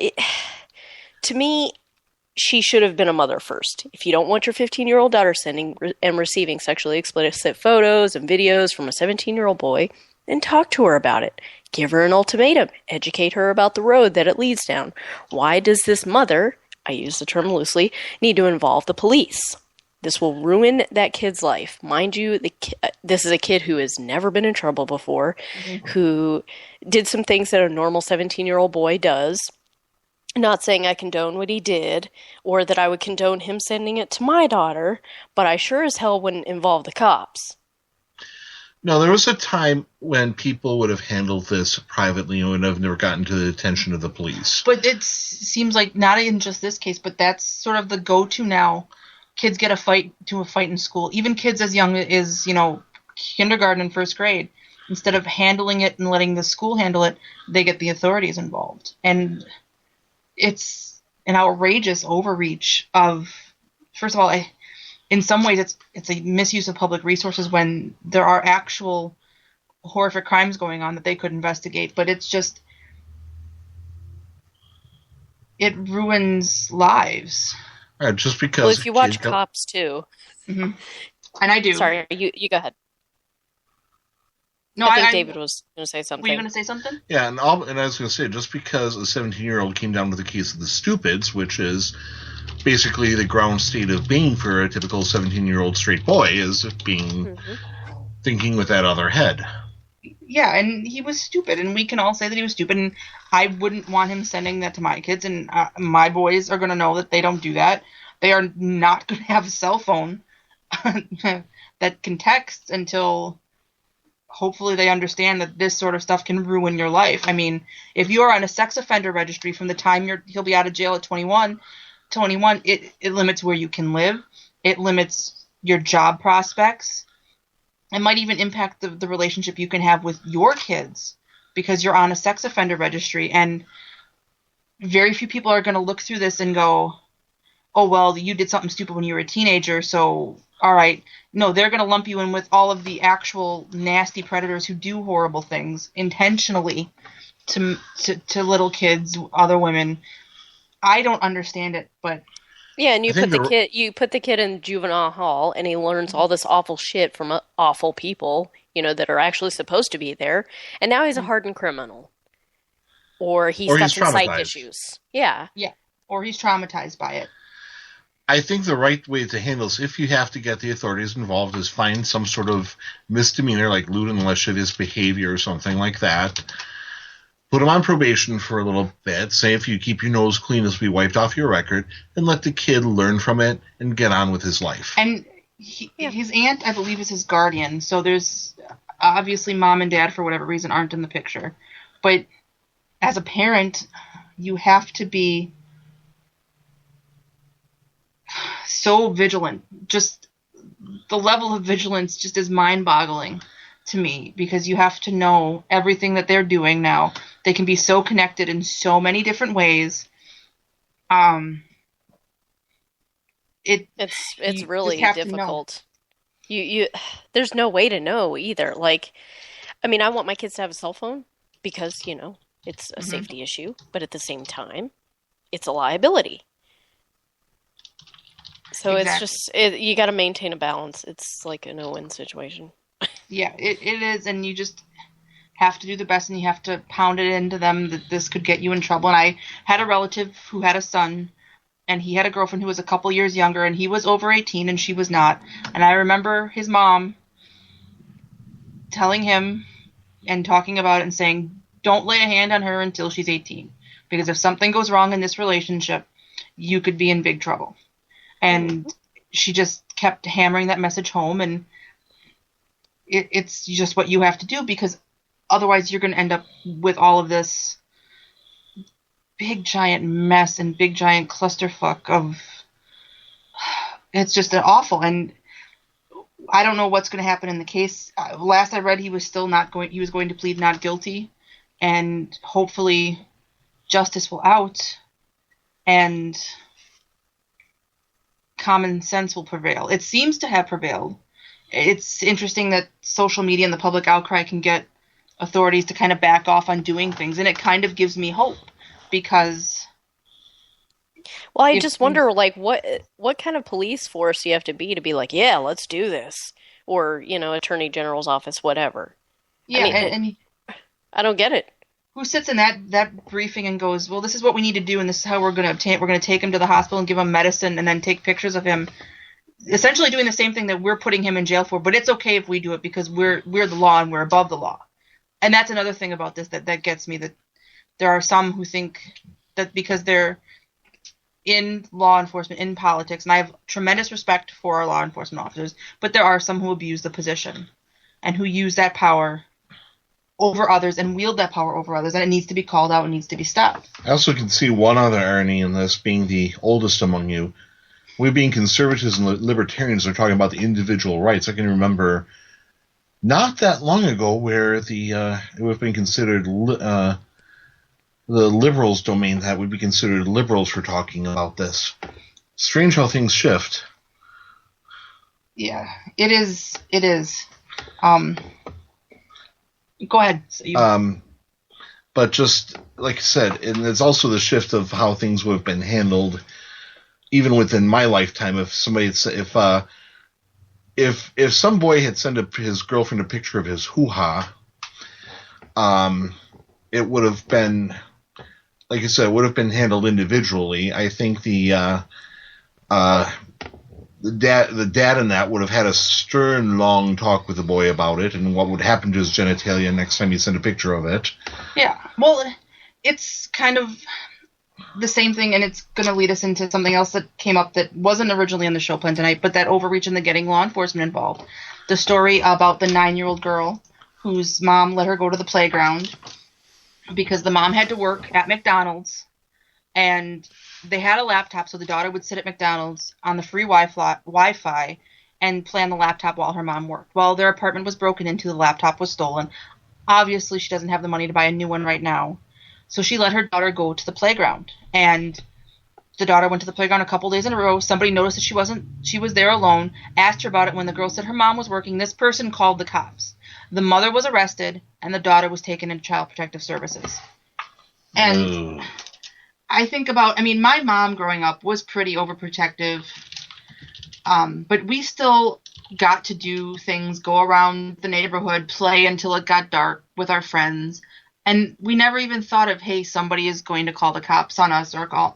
To me, she should have been a mother first. If you don't want your 15-year-old daughter sending and receiving sexually explicit photos and videos from a 17-year-old boy, then talk to her about it. Give her an ultimatum. Educate her about the road that it leads down. Why does this mother, I use the term loosely, need to involve the police? This will ruin that kid's life. Mind you, this is a kid who has never been in trouble before, who did some things that a normal 17-year-old boy does. Not saying I condone what he did, or that I would condone him sending it to my daughter, but I sure as hell wouldn't involve the cops. No, there was a time when people would have handled this privately and would have never gotten to the attention of the police. But it seems like not in just this case, but that's sort of the go-to now. Kids get a fight in school. Even kids as young as, kindergarten and first grade. Instead of handling it and letting the school handle it, they get the authorities involved. And it's an outrageous overreach of, first of all, in some ways it's a misuse of public resources when there are actual horrific crimes going on that they could investigate. But it's just, it ruins lives. Just because. Well, if you watch Cops too. Mm-hmm. And I do. Sorry, you go ahead. No, I think David was going to say something. Were you going to say something? Yeah, and I was going to say, just because a 17-year-old came down with the case of the Stupids, which is basically the ground state of being for a typical 17-year-old straight boy, is being thinking with that other head. Yeah, and he was stupid, and we can all say that he was stupid, and I wouldn't want him sending that to my kids, and my boys are going to know that they don't do that. They are not going to have a cell phone that can text until hopefully they understand that this sort of stuff can ruin your life. I mean, if you are on a sex offender registry from the time he'll be out of jail at 21, it limits where you can live. It limits your job prospects. It might even impact the relationship you can have with your kids because you're on a sex offender registry. And very few people are going to look through this and go, oh, well, you did something stupid when you were a teenager, so all right. No, they're going to lump you in with all of the actual nasty predators who do horrible things intentionally to little kids, other women. I don't understand it, but yeah, and you put the kid in juvenile hall, and he learns all this awful shit from awful people, that are actually supposed to be there, and now he's a hardened criminal, or he's got some psych issues. Yeah, or he's traumatized by it. I think the right way to handle this, if you have to get the authorities involved, is find some sort of misdemeanor like lewd and lascivious behavior or something like that. Put him on probation for a little bit. Say if you keep your nose clean, this will be wiped off your record, and let the kid learn from it and get on with his life. And his aunt, I believe, is his guardian. So there's obviously mom and dad, for whatever reason, aren't in the picture. But as a parent, you have to be so vigilant. Just the level of vigilance just is mind-boggling to me because you have to know everything that they're doing now. They can be so connected in so many different ways. It's really difficult. You there's no way to know either. Like, I mean, I want my kids to have a cell phone because, it's a safety issue, but at the same time, it's a liability. So It's just, you got to maintain a balance. It's like a no-win situation. Yeah, it is, and you just have to do the best, and you have to pound it into them that this could get you in trouble. And I had a relative who had a son, and he had a girlfriend who was a couple years younger, and he was over 18, and she was not. And I remember his mom telling him and talking about it and saying, don't lay a hand on her until she's 18, because if something goes wrong in this relationship, you could be in big trouble. And she just kept hammering that message home, and it's just what you have to do, because otherwise you're going to end up with all of this big giant mess and big giant clusterfuck of, it's just awful. And I don't know what's going to happen in the case. Last I read, he was going to plead not guilty, and hopefully justice will out. And common sense will prevail. It seems to have prevailed. It's interesting that social media and the public outcry can get authorities to kind of back off on doing things, and it kind of gives me hope, because... Well, I just wonder, like, what kind of police force do you have to be like, yeah, let's do this, or Attorney General's office, whatever. Yeah, I mean, and I don't get it. who sits in that briefing and goes, well, this is what we need to do, and this is how we're going to take him to the hospital and give him medicine, and then take pictures of him, essentially doing the same thing that we're putting him in jail for. But it's okay if we do it because we're the law and we're above the law. And that's another thing about this that gets me, that there are some who think that because they're in law enforcement, in politics, and I have tremendous respect for our law enforcement officers, but there are some who abuse the position and who use that power over others and wield that power over others, and it needs to be called out and needs to be stopped. I also can see one other irony in this, being the oldest among you. We being conservatives and libertarians are talking about the individual rights. I can remember not that long ago where it would have been considered the liberals' domain that would be considered liberals for talking about this. Strange how things shift. Yeah, it is. It is. Go ahead. But just like I said, and it's also the shift of how things would have been handled, even within my lifetime. If somebody had said, if some boy had sent his girlfriend a picture of his hoo-ha, it would have been, like I said, it would have been handled individually. I think the dad in that would have had a stern, long talk with the boy about it and what would happen to his genitalia next time he sent a picture of it. Yeah, well, it's kind of the same thing, and it's going to lead us into something else that came up that wasn't originally on the show plan tonight, but that overreach in the getting law enforcement involved. The story about the 9-year-old girl whose mom let her go to the playground because the mom had to work at McDonald's, and they had a laptop, so the daughter would sit at McDonald's on the free Wi-Fi and play on the laptop while her mom worked. Well, their apartment was broken into, the laptop was stolen. Obviously, she doesn't have the money to buy a new one right now. So she let her daughter go to the playground. And the daughter went to the playground a couple days in a row. Somebody noticed that she was there alone, asked her about it. When the girl said her mom was working, this person called the cops. The mother was arrested, and the daughter was taken into Child Protective Services. And I think about, my mom growing up was pretty overprotective, but we still got to do things, go around the neighborhood, play until it got dark with our friends, and we never even thought of, hey, somebody is going to call the cops on us or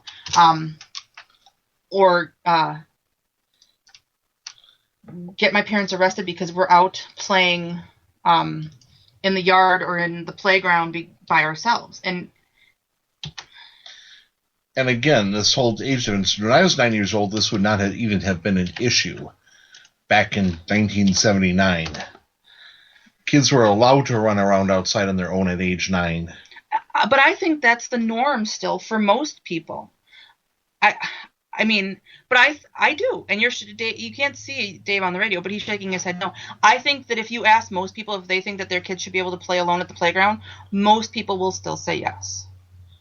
get my parents arrested because we're out playing in the yard or in the playground by ourselves. And again, this whole age difference, when I was 9 years old, this would not even have been an issue back in 1979. Kids were allowed to run around outside on their own at age 9. But I think that's the norm still for most people. I do. And you can't see Dave on the radio, but he's shaking his head no. I think that if you ask most people if they think that their kids should be able to play alone at the playground, most people will still say yes.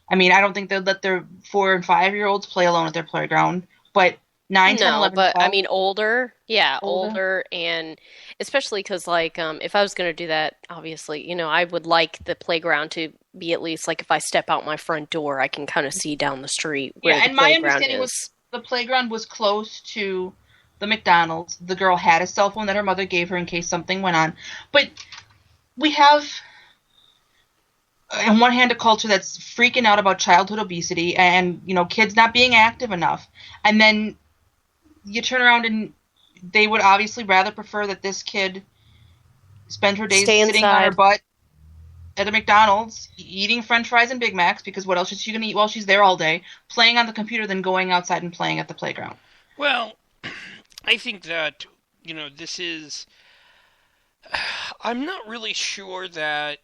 I don't think they'll let their 4 and 5-year-olds play alone at their playground, but 9, 10, 11, 12. But older, yeah, older, and especially because, if I was going to do that, obviously, I would like the playground to be at least, if I step out my front door, I can kind of see down the street where the and my playground understanding is. was the playground was close to the McDonald's. The girl had a cell phone that her mother gave her in case something went on. But we have, on one hand, a culture that's freaking out about childhood obesity and, kids not being active enough. And then you turn around and they would obviously rather prefer that this kid spend her days sitting on her butt at a McDonald's, eating French fries and Big Macs, because what else is she going to eat while she's there all day, playing on the computer than going outside and playing at the playground. Well, I think that, this is... I'm not really sure that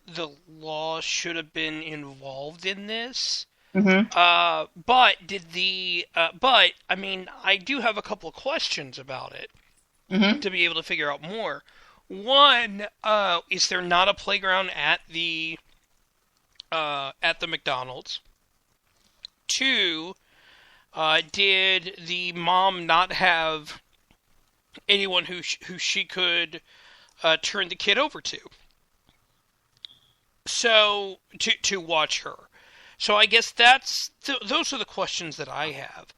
the law should have been involved in this. Mm-hmm. But I do have a couple of questions about it to be able to figure out more. One, is there not a playground at the McDonald's? Two, Did the mom not have anyone who she could turn the kid over to? So to watch her. So I guess those are the questions that I have.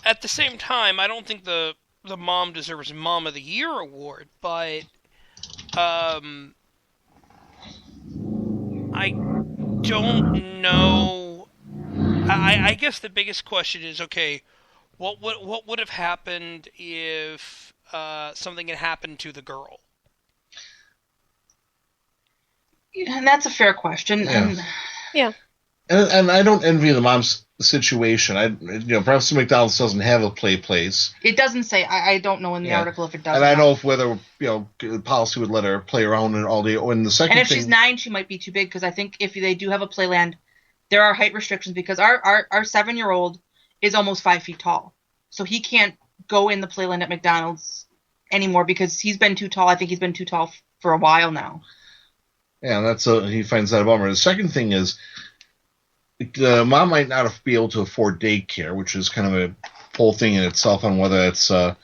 At the same time, I don't think the mom deserves Mom of the Year award, but I don't know. I guess the biggest question is, okay, what would have happened if something had happened to the girl? And that's a fair question. Yeah. Yeah. And I don't envy the mom's situation. Perhaps McDonald's doesn't have a play place. It doesn't say. I don't know in the article if it does. And I know whether policy would let her play around and all day. And the second and if thing, she's 9, she might be too big, because I think if they do have a playland, there are height restrictions, because our 7-year-old is almost 5 feet tall, so he can't go in the playland at McDonald's anymore because he's been too tall. I think he's been too tall for a while now. Yeah, he finds that a bummer. The second thing is, mom might not be able to afford daycare, which is kind of a whole thing in itself on whether it's, sending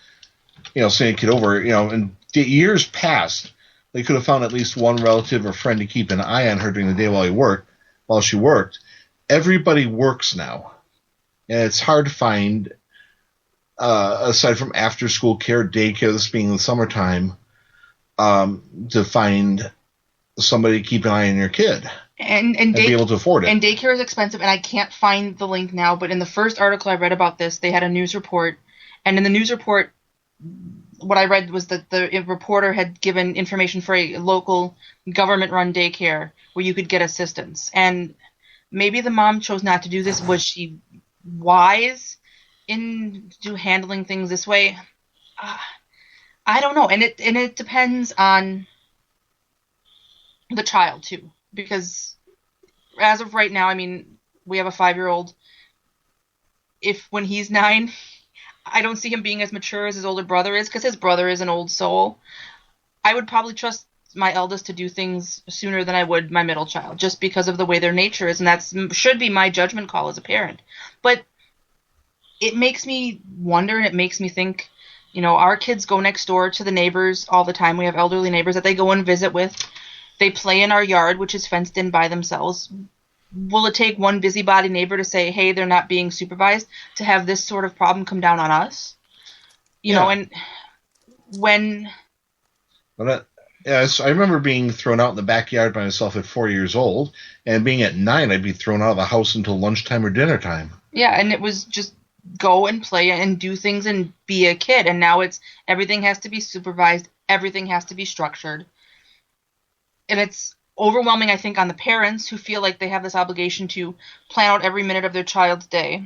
a kid over. In years past, they could have found at least one relative or friend to keep an eye on her during the day while she worked. Everybody works now, and it's hard to find, aside from after-school care, daycare, this being the summertime, to find somebody to keep an eye on your kid. And be able to afford it. And daycare is expensive, and I can't find the link now, but in the first article I read about this, they had a news report, and in the news report, what I read was that the reporter had given information for a local government-run daycare where you could get assistance. And maybe the mom chose not to do this. Was she wise in handling things this way? I don't know, and it depends on the child too. Because as of right now, I mean, we have a 5-year-old. When he's 9, I don't see him being as mature as his older brother is, because his brother is an old soul. I would probably trust my eldest to do things sooner than I would my middle child, just because of the way their nature is, and that should be my judgment call as a parent. But it makes me wonder, and it makes me think, our kids go next door to the neighbors all the time. We have elderly neighbors that they go and visit with. They play in our yard, which is fenced in by themselves. Will it take one busybody neighbor to say, hey, they're not being supervised, to have this sort of problem come down on us? And when... I remember being thrown out in the backyard by myself at 4 years old, and being at 9, I'd be thrown out of the house until lunchtime or dinner time. Yeah, and it was just go and play and do things and be a kid. And now everything has to be supervised. Everything has to be structured. And it's overwhelming, I think, on the parents who feel like they have this obligation to plan out every minute of their child's day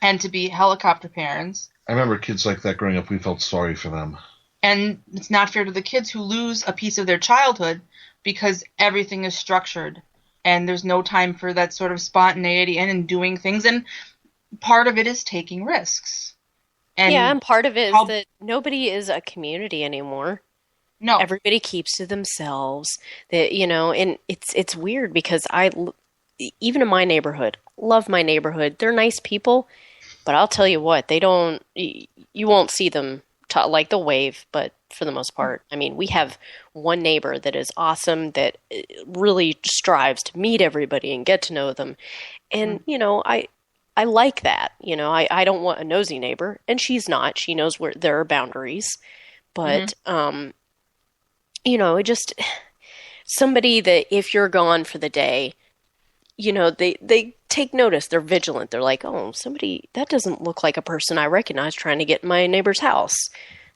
and to be helicopter parents. I remember kids like that growing up. We felt sorry for them. And it's not fair to the kids who lose a piece of their childhood because everything is structured and there's no time for that sort of spontaneity and doing things. And part of it is taking risks. And part of it is that nobody is a community anymore. No, everybody keeps to themselves. And it's weird because even in my neighborhood, love my neighborhood. They're nice people, but I'll tell you what, you won't see them like they'll wave, but for the most part, I mean, we have one neighbor that is awesome, that really strives to meet everybody and get to know them. And, I like that. I don't want a nosy neighbor, and she's not. She knows where there are boundaries, but, just somebody that if you're gone for the day, they take notice. They're vigilant. They're like, oh, somebody, that doesn't look like a person I recognize trying to get in my neighbor's house.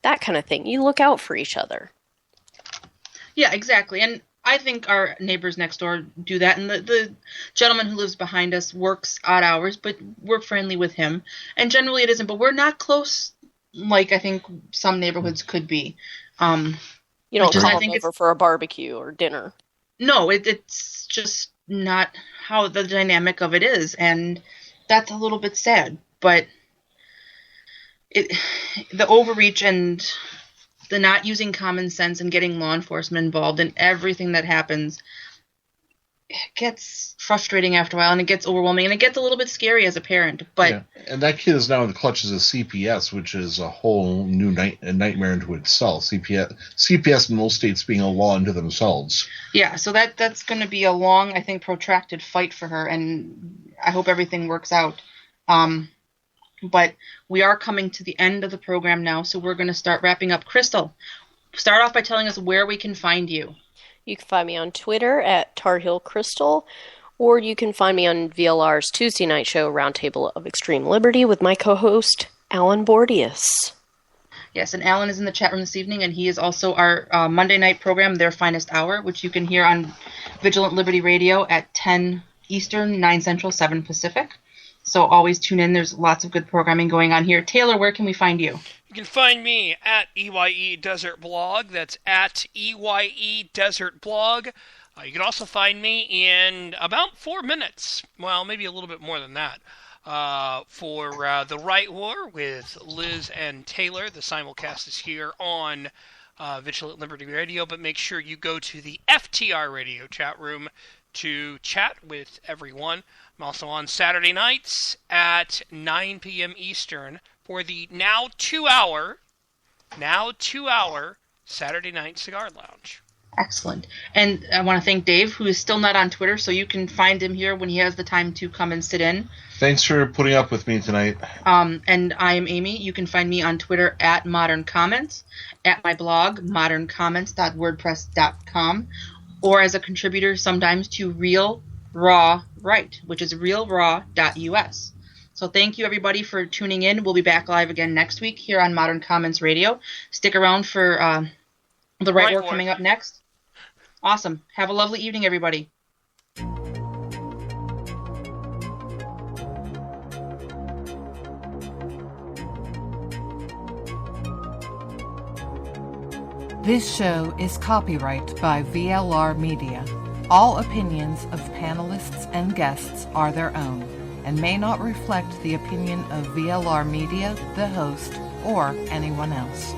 That kind of thing. You look out for each other. Yeah, exactly. And I think our neighbors next door do that. And the gentleman who lives behind us works odd hours, but we're friendly with him. And generally it isn't. But we're not close like I think some neighborhoods could be. You don't call them over for a barbecue or dinner. No, it's just not how the dynamic of it is, and that's a little bit sad. But the overreach and the not using common sense and getting law enforcement involved in everything that happens, gets frustrating after a while, and it gets overwhelming, and it gets a little bit scary as a parent. But Yeah. And that kid is now in the clutches of CPS, which is a whole new nightmare into itself. CPS in most states being a law unto themselves. yeah, so that's going to be a long, I think, protracted fight for her, and I hope everything works out. But we are coming to the end of the program now, so we're going to start wrapping up. Crystal, start off by telling us where we can find you. You can find me on Twitter at Tar Heel Crystal, or you can find me on VLR's Tuesday night show, Roundtable of Extreme Liberty, with my co-host, Alan Bordius. Yes, and Alan is in the chat room this evening, and he is also our Monday night program, Their Finest Hour, which you can hear on Vigilant Liberty Radio at 10 Eastern, 9 Central, 7 Pacific. So always tune in. There's lots of good programming going on here. Taylor, where can we find you? You can find me at EYE Desert Blog. That's at EYE Desert Blog. You can also find me in about 4 minutes. Well, maybe a little bit more than that. For The Right War with Liz and Taylor. The simulcast is here on Vigilant Liberty Radio, but make sure you go to the FTR Radio chat room to chat with everyone. I'm also on Saturday nights at 9 p.m. Eastern for the now two hour Saturday Night Cigar Lounge. Excellent. And I want to thank Dave, who is still not on Twitter, so you can find him here when he has the time to come and sit in. Thanks for putting up with me tonight. And I'm Amy. You can find me on Twitter at Modern Comments, at my blog, moderncomments.wordpress.com, or as a contributor sometimes to Real Raw Right, which is realraw.us. So thank you, everybody, for tuning in. We'll be back live again next week here on Modern Comments Radio. Stick around for The Right War coming up next. Awesome. Have a lovely evening, everybody. This show is copyright by VLR Media. All opinions of panelists and guests are their own and may not reflect the opinion of VLR Media, the host, or anyone else.